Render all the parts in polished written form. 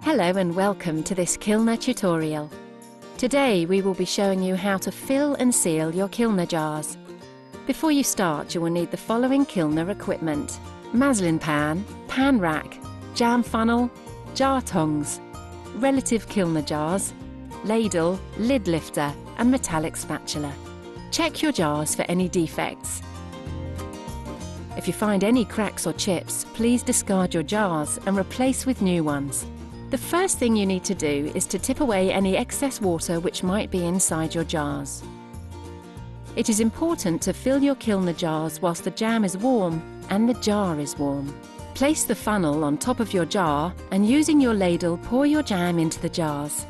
Hello and welcome to this Kilner tutorial. Today we will be showing you how to fill and seal your Kilner jars. Before you start, you will need the following Kilner equipment: muslin pan, pan rack, jam funnel, jar tongs, relative Kilner jars, ladle, lid lifter and metallic spatula. Check your jars for any defects. If you find any cracks or chips, please discard your jars and replace with new ones. The first thing you need to do is to tip away any excess water which might be inside your jars. It is important to fill your Kilner jars whilst the jam is warm and the jar is warm. Place the funnel on top of your jar and using your ladle pour your jam into the jars.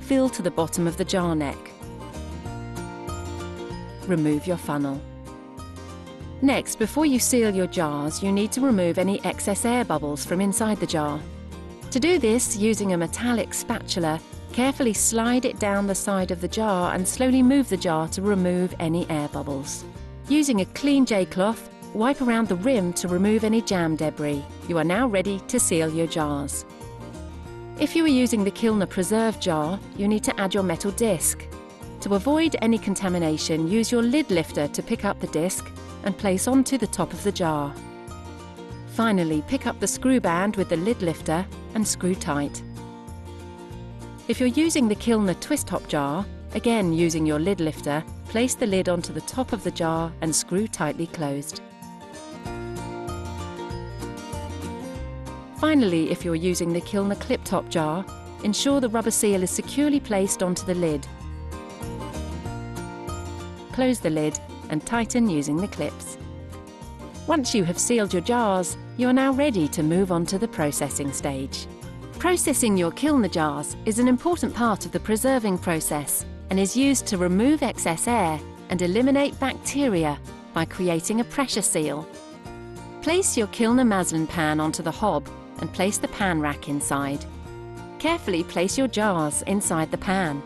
Fill to the bottom of the jar neck. Remove your funnel. Next, before you seal your jars, you need to remove any excess air bubbles from inside the jar. To do this, using a metallic spatula, carefully slide it down the side of the jar and slowly move the jar to remove any air bubbles. Using a clean J-cloth, wipe around the rim to remove any jam debris. You are now ready to seal your jars. If you are using the Kilner preserve jar, you need to add your metal disc. To avoid any contamination, use your lid lifter to pick up the disc and place onto the top of the jar. Finally, pick up the screw band with the lid lifter and screw tight. If you're using the Kilner twist top jar, again using your lid lifter, place the lid onto the top of the jar and screw tightly closed. Finally, if you're using the Kilner clip top jar, ensure the rubber seal is securely placed onto the lid. Close the lid and tighten using the clips. Once you have sealed your jars, you are now ready to move on to the processing stage. Processing your Kilner jars is an important part of the preserving process and is used to remove excess air and eliminate bacteria by creating a pressure seal. Place your Kilner muslin pan onto the hob and place the pan rack inside. Carefully place your jars inside the pan.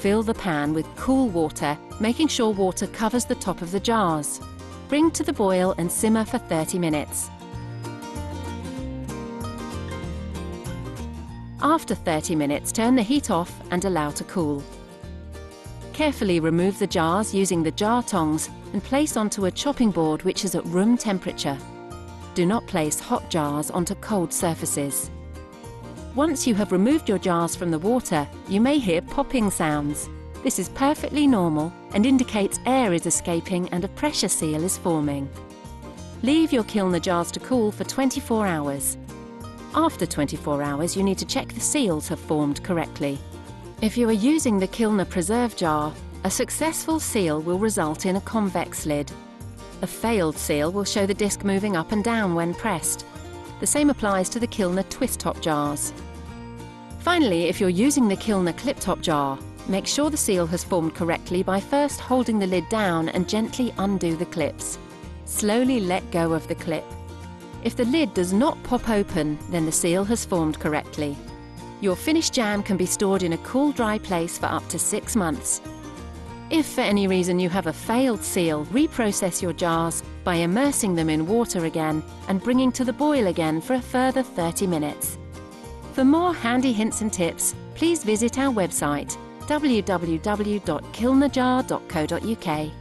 Fill the pan with cool water, making sure water covers the top of the jars. Bring to the boil and simmer for 30 minutes. After 30 minutes, turn the heat off and allow to cool. Carefully remove the jars using the jar tongs and place onto a chopping board which is at room temperature. Do not place hot jars onto cold surfaces. Once you have removed your jars from the water, you may hear popping sounds. This is perfectly normal and indicates air is escaping and a pressure seal is forming. Leave your Kilner jars to cool for 24 hours. After 24 hours, you need to check the seals have formed correctly. If you are using the Kilner preserve jar, a successful seal will result in a convex lid. A failed seal will show the disc moving up and down when pressed. The same applies to the Kilner twist top jars. Finally, if you're using the Kilner clip top jar, make sure the seal has formed correctly by first holding the lid down and gently undo the clips. Slowly let go of the clip. If the lid does not pop open, then the seal has formed correctly. Your finished jam can be stored in a cool, dry place for up to 6 months. If for any reason you have a failed seal, reprocess your jars by immersing them in water again and bringing to the boil again for a further 30 minutes. For more handy hints and tips, please visit our website www.kilnerjar.co.uk.